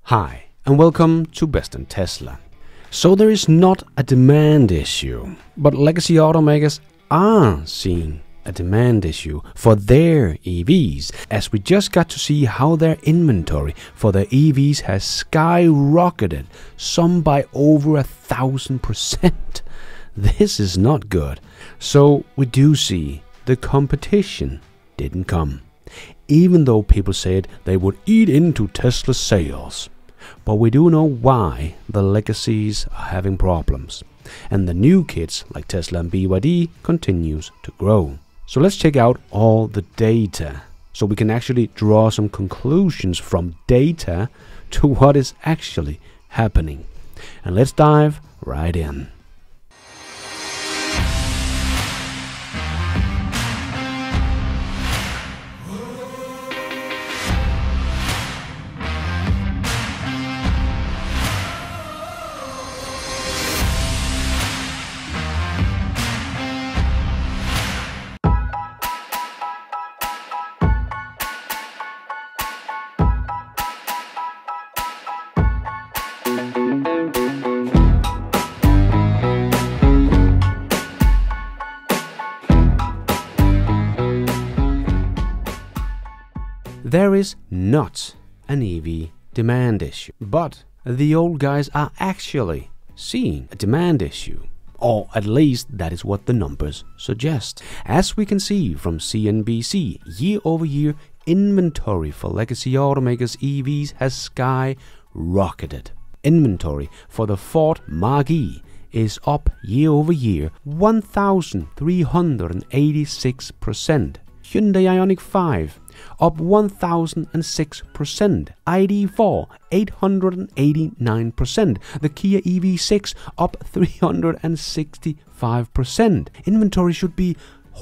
Hi, and welcome to Best in Tesla. So there is not a demand issue, but legacy automakers are seeing a demand issue for their EVs, as we just got to see how their inventory for their EVs has skyrocketed, some by over 1,000%. This is not good. So we do see the competition didn't come, even though people said they would eat into Tesla's sales. But we do know why the legacies are having problems, and the new kits like Tesla and BYD continues to grow. So let's check out all the data, so we can actually draw some conclusions from data to what is actually happening. And let's dive right in. There is not an EV demand issue, but the old guys are actually seeing a demand issue, or at least that is what the numbers suggest. As we can see from CNBC, year-over-year inventory for legacy automakers' EVs has skyrocketed. Inventory for the Ford Mach-E is up year-over-year 1,386%. Hyundai Ioniq 5 up 1,006%, ID4 889%, the Kia EV6 up 365%. Inventory should be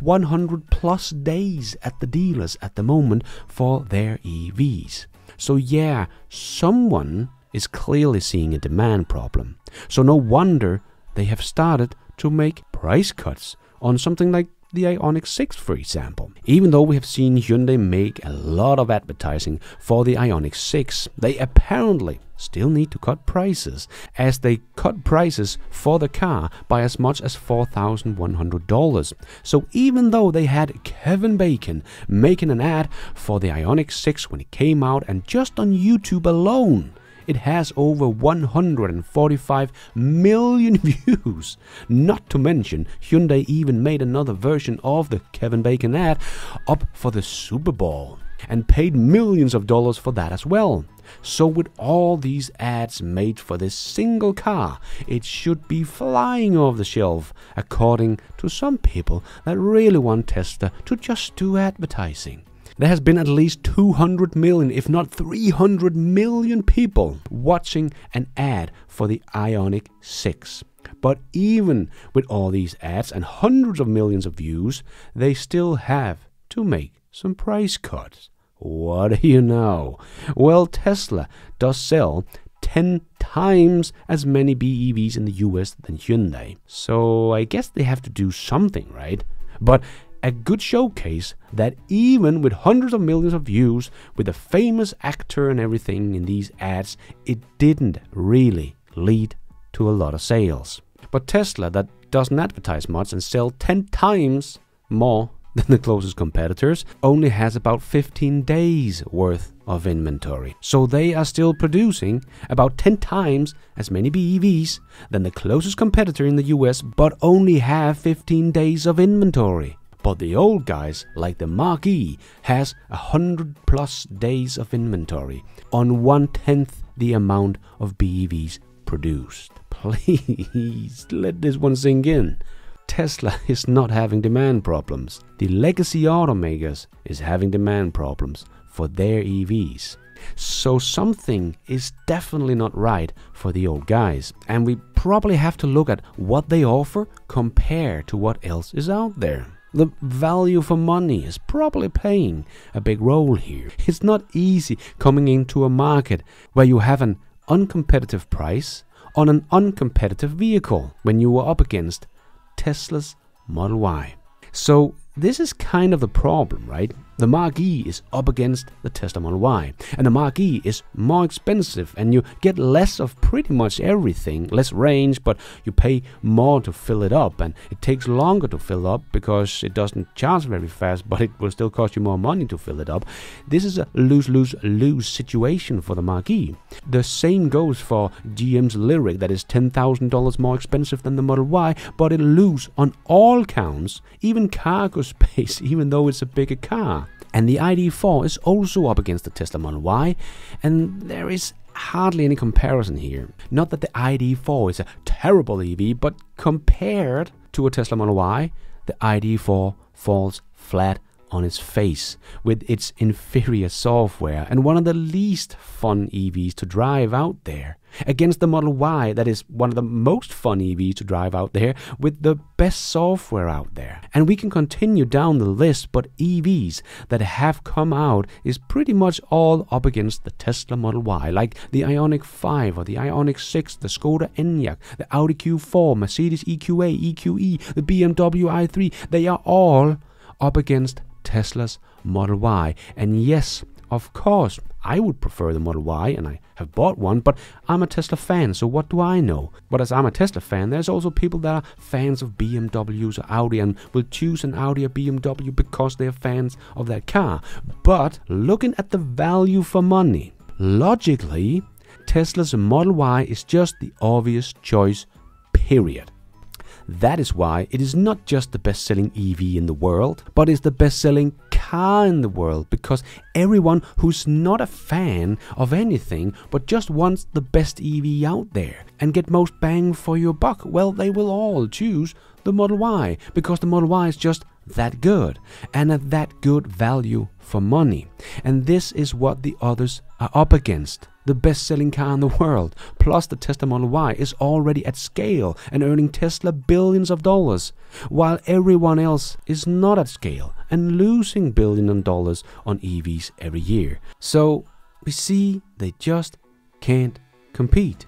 100 plus days at the dealers at the moment for their EVs. So yeah, someone is clearly seeing a demand problem. So no wonder they have started to make price cuts on something like the Ioniq 6, for example. Even though we have seen Hyundai make a lot of advertising for the Ioniq 6, they apparently still need to cut prices, as they cut prices for the car by as much as $4,100. So even though they had Kevin Bacon making an ad for the Ioniq 6 when it came out, and just on YouTube alone it has over 145 million views. Not to mention, Hyundai even made another version of the Kevin Bacon ad up for the Super Bowl and paid millions of dollars for that as well. So with all these ads made for this single car, it should be flying off the shelf, according to some people that really want Tesla to just do advertising. There has been at least 200 million, if not 300 million people watching an ad for the Ioniq 6. But even with all these ads and hundreds of millions of views, they still have to make some price cuts. What do you know? Well, Tesla does sell 10 times as many BEVs in the US than Hyundai. So I guess they have to do something, right? But a good showcase that even with hundreds of millions of views, with a famous actor and everything in these ads, it didn't really lead to a lot of sales. But Tesla, that doesn't advertise much and sell 10 times more than the closest competitors, only has about 15 days worth of inventory. So they are still producing about 10 times as many BEVs than the closest competitor in the US, but only have 15 days of inventory. But the old guys, like the Mach-E, has 100 plus days of inventory on 1/10 the amount of BEVs produced. Please let this one sink in. Tesla is not having demand problems. The legacy automakers is having demand problems for their EVs. So something is definitely not right for the old guys, and we probably have to look at what they offer compared to what else is out there. The value for money is probably playing a big role here. It's not easy coming into a market where you have an uncompetitive price on an uncompetitive vehicle when you are up against Tesla's Model Y. So this is kind of the problem, right? The Mark E is up against the Tesla Model Y, and the Mark E is more expensive, and you get less of pretty much everything, less range, but you pay more to fill it up, and it takes longer to fill up because it doesn't charge very fast, but it will still cost you more money to fill it up. This is a lose-lose-lose situation for the Mark E. The same goes for GM's Lyric, that is $10,000 more expensive than the Model Y, but it loses on all counts, even cargo space, even though it's a bigger car. And the ID.4 is also up against the Tesla Model Y, and there is hardly any comparison here. Not that the ID.4 is a terrible EV, but compared to a Tesla Model Y, the ID.4 falls flat on its face with its inferior software and one of the least fun EVs to drive out there, against the Model Y, that is one of the most fun EVs to drive out there with the best software out there. And we can continue down the list, but EVs that have come out is pretty much all up against the Tesla Model Y, like the Ioniq 5 or the Ioniq 6, the Skoda Enyaq, the Audi Q4, Mercedes EQA, EQE, the BMW i3. They are all up against Tesla's Model Y. And yes, of course, I would prefer the Model Y, and I have bought one, but I'm a Tesla fan, so what do I know? But as I'm a Tesla fan, there's also people that are fans of BMWs or Audi and will choose an Audi or BMW because they're fans of that car. But looking at the value for money, logically, Tesla's Model Y is just the obvious choice, period. That is why it is not just the best-selling EV in the world, but is the best-selling car in the world, because everyone who's not a fan of anything but just wants the best EV out there and get most bang for your buck, well, they will all choose the Model Y, because the Model Y is just that good and at that good value for money. And this is what the others are up against. The best-selling car in the world, plus the Tesla Model Y, is already at scale and earning Tesla billions of dollars, while everyone else is not at scale and losing billions of dollars on EVs every year. So we see they just can't compete.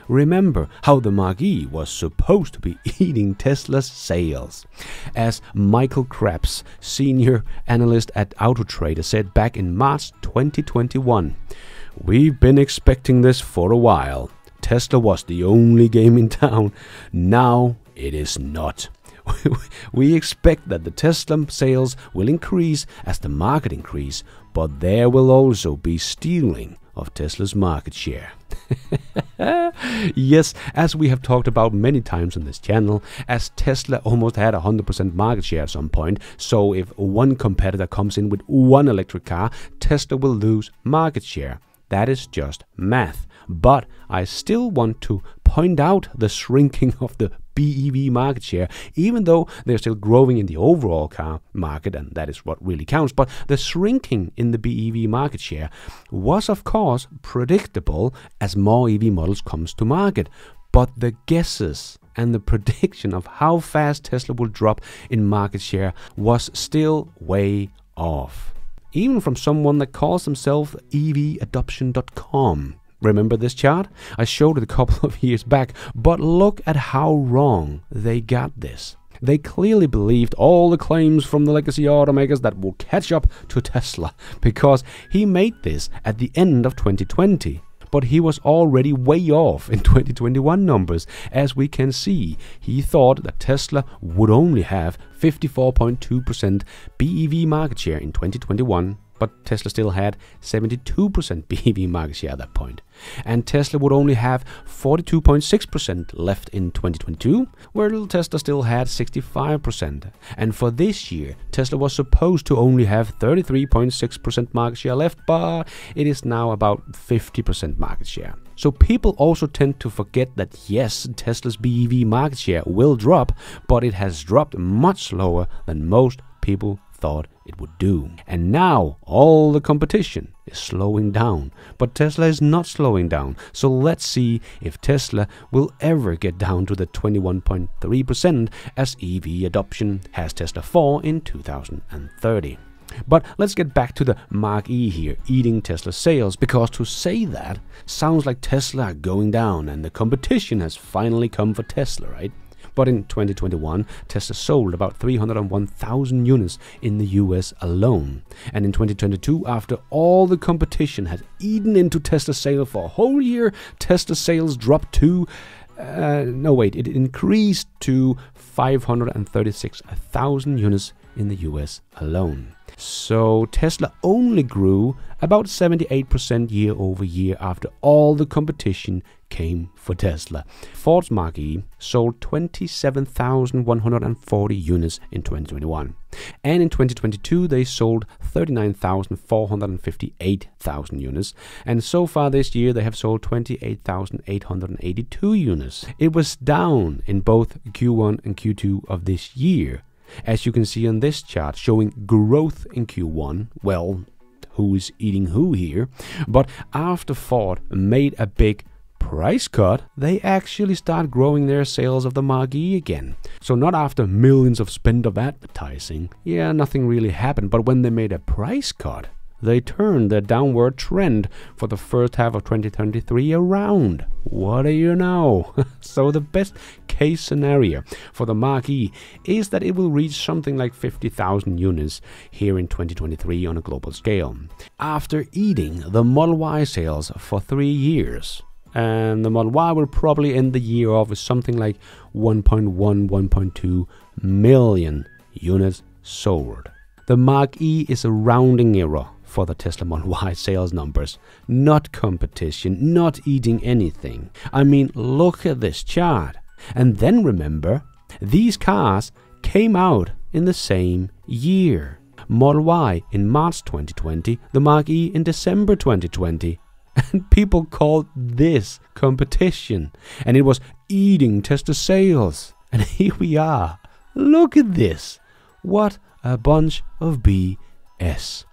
Remember how the Mark E was supposed to be eating Tesla's sales. As Michael Krebs, senior analyst at Autotrader, said back in March 2021, "We've been expecting this for a while. Tesla was the only game in town. Now it is not. We expect that the Tesla sales will increase as the market increases, but there will also be stealing of Tesla's market share." Yes, as we have talked about many times on this channel, as Tesla almost had 100% market share at some point, so if one competitor comes in with one electric car, Tesla will lose market share. That is just math. But I still want to point out the shrinking of the BEV market share, even though they're still growing in the overall car market, and that is what really counts. But the shrinking in the BEV market share was, of course, predictable as more EV models comes to market. But the guesses and the prediction of how fast Tesla will drop in market share was still way off. Even from someone that calls themselves EVadoption.com. Remember this chart? I showed it a couple of years back, but look at how wrong they got this. They clearly believed all the claims from the legacy automakers that will catch up to Tesla, because he made this at the end of 2020. But he was already way off in 2021 numbers. As we can see, he thought that Tesla would only have 54.2% BEV market share in 2021, but Tesla still had 72% BEV market share at that point. And Tesla would only have 42.6% left in 2022, where Tesla still had 65%. And for this year, Tesla was supposed to only have 33.6% market share left, but it is now about 50% market share. So people also tend to forget that yes, Tesla's BEV market share will drop, but it has dropped much slower than most people thought it would do. And now all the competition is slowing down, but Tesla is not slowing down. So let's see if Tesla will ever get down to the 21.3% as EV adoption has Tesla for in 2030. But let's get back to the Mark E here, eating Tesla sales, because to say that sounds like Tesla are going down and the competition has finally come for Tesla, right? But in 2021, Tesla sold about 301,000 units in the US alone. And in 2022, after all the competition had eaten into Tesla sales for a whole year, Tesla sales dropped to it increased to 536,000 units in the US alone. So Tesla only grew about 78% year over year after all the competition came for Tesla. Ford's Mark E sold 27,140 units in 2021. And in 2022, they sold 39,458 units. And so far this year, they have sold 28,882 units. It was down in both Q1 and Q2 of this year. As you can see on this chart, showing growth in Q1. Well, who is eating who here? But after Ford made a big price cut, they actually start growing their sales of the Mark E again. So not after millions of spend of advertising. Yeah, nothing really happened. But when they made a price cut, they turned their downward trend for the first half of 2023 around. What do you know? So the best case scenario for the Mark E is that it will reach something like 50,000 units here in 2023 on a global scale. After eating the Model Y sales for 3 years. And the Model Y will probably end the year off with something like 1.2 million units sold. The Mark E is a rounding error for the Tesla Model Y sales numbers, not competition, not eating anything. I mean, look at this chart. And then remember, these cars came out in the same year. Model Y in March 2020, the Mark E in December 2020. And people called this competition. And it was eating Tesla sales. And here we are. Look at this. What a bunch of BS.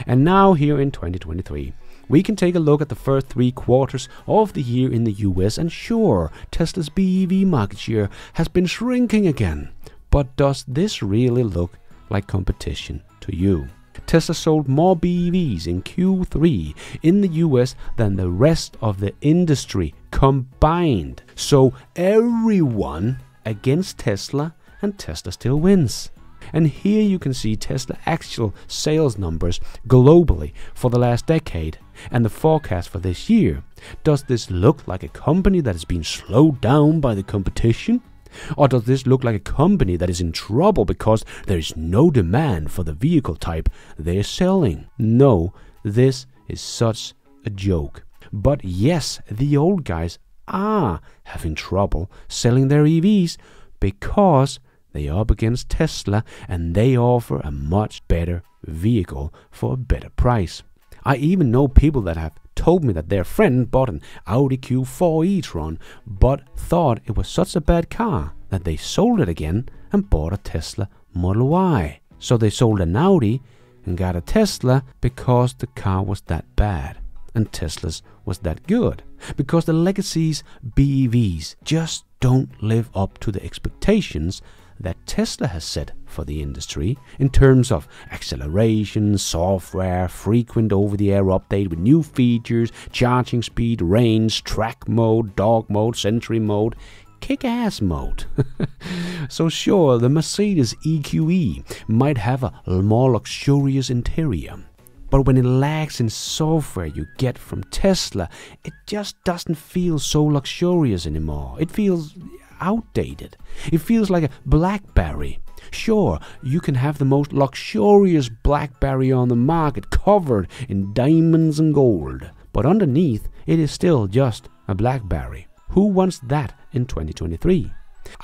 And now here in 2023, we can take a look at the first 3 quarters of the year in the US. And sure, Tesla's BEV market share has been shrinking again. But does this really look like competition to you? Tesla sold more BEVs in Q3 in the US than the rest of the industry combined. So everyone against Tesla, and Tesla still wins. And here you can see Tesla actual sales numbers globally for the last decade and the forecast for this year. Does this look like a company that has been slowed down by the competition? Or does this look like a company that is in trouble because there is no demand for the vehicle type they're selling? No, this is such a joke. But yes, the old guys are having trouble selling their EVs because they are up against Tesla and they offer a much better vehicle for a better price. I even know people that have told me that their friend bought an Audi Q4 e-tron but thought it was such a bad car that they sold it again and bought a Tesla Model Y. So they sold an Audi and got a Tesla because the car was that bad and Tesla's was that good. Because the Legacy's BEVs just don't live up to the expectations that Tesla has set for the industry in terms of acceleration, software, frequent over-the-air update with new features, charging speed, range, track mode, dog mode, Sentry mode, kick-ass mode. So sure, the Mercedes EQE might have a more luxurious interior, but when it lacks in software you get from Tesla, it just doesn't feel so luxurious anymore. It feels outdated. It feels like a BlackBerry. Sure, you can have the most luxurious BlackBerry on the market covered in diamonds and gold, but underneath it is still just a BlackBerry. Who wants that in 2023?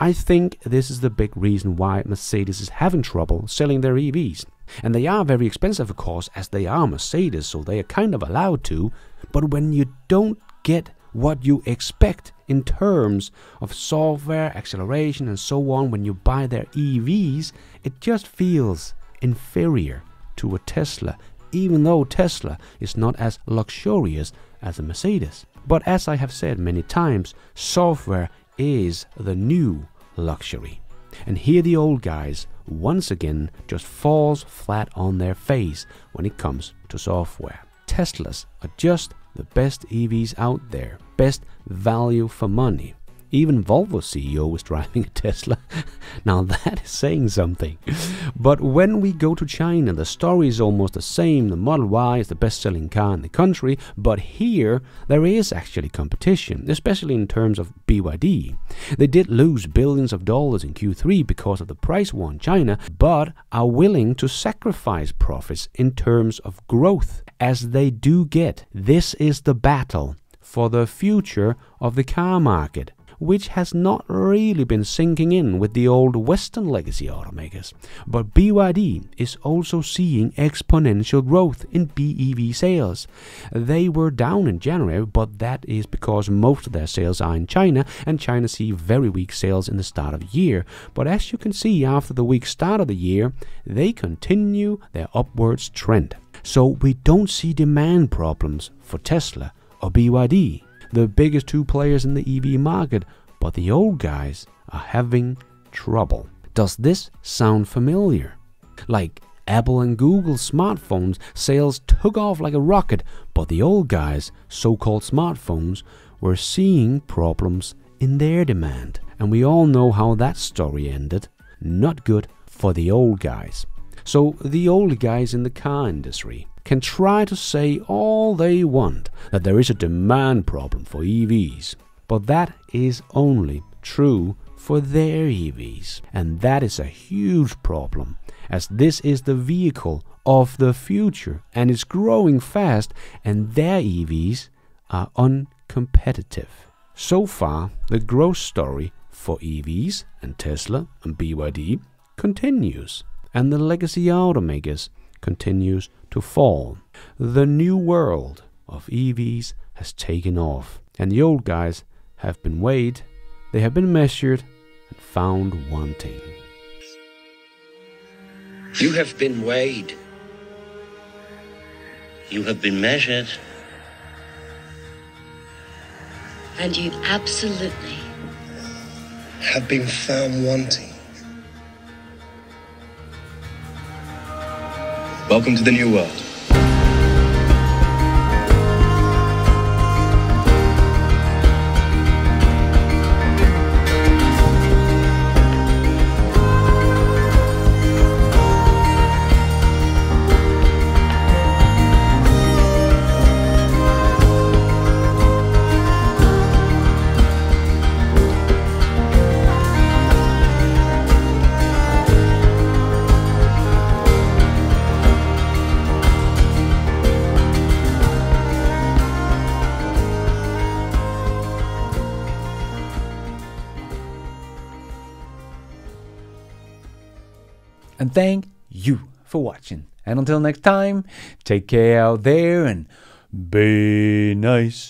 I think this is the big reason why Mercedes is having trouble selling their EVs. And they are very expensive, of course, as they are Mercedes, so they are kind of allowed to. But when you don't get what you expect in terms of software, acceleration and so on when you buy their EVs, it just feels inferior to a Tesla, even though Tesla is not as luxurious as a Mercedes. But as I have said many times, software is the new luxury. And here the old guys once again just falls flat on their face when it comes to software. Teslas are just the best EVs out there, best value for money. Even Volvo's CEO is driving a Tesla. Now that is saying something. But when we go to China, the story is almost the same. The Model Y is the best-selling car in the country, but here there is actually competition, especially in terms of BYD. They did lose billions of dollars in Q3 because of the price war in China, but are willing to sacrifice profits in terms of growth, as they do get. This is the battle for the future of the car market, which has not really been sinking in with the old Western legacy automakers. But BYD is also seeing exponential growth in BEV sales. They were down in January, but that is because most of their sales are in China, and China see very weak sales in the start of the year. But as you can see, after the weak start of the year, they continue their upwards trend. So we don't see demand problems for Tesla or BYD, the biggest two players in the EV market, but the old guys are having trouble. Does this sound familiar? Like Apple and Google smartphones sales took off like a rocket, but the old guys, so-called smartphones, were seeing problems in their demand. And we all know how that story ended. Not good for the old guys. So the old guys in the car industry can try to say all they want that there is a demand problem for EVs, but that is only true for their EVs, and that is a huge problem, as this is the vehicle of the future and it's growing fast, and their EVs are uncompetitive. So far, the growth story for EVs and Tesla and BYD continues, and the legacy automakers continues to fall. The new world of EVs has taken off, and the old guys have been weighed, they have been measured and found wanting. You have been weighed. You have been measured. And you absolutely have been found wanting. Welcome to the new world. And thank you for watching. And until next time, take care out there and be nice.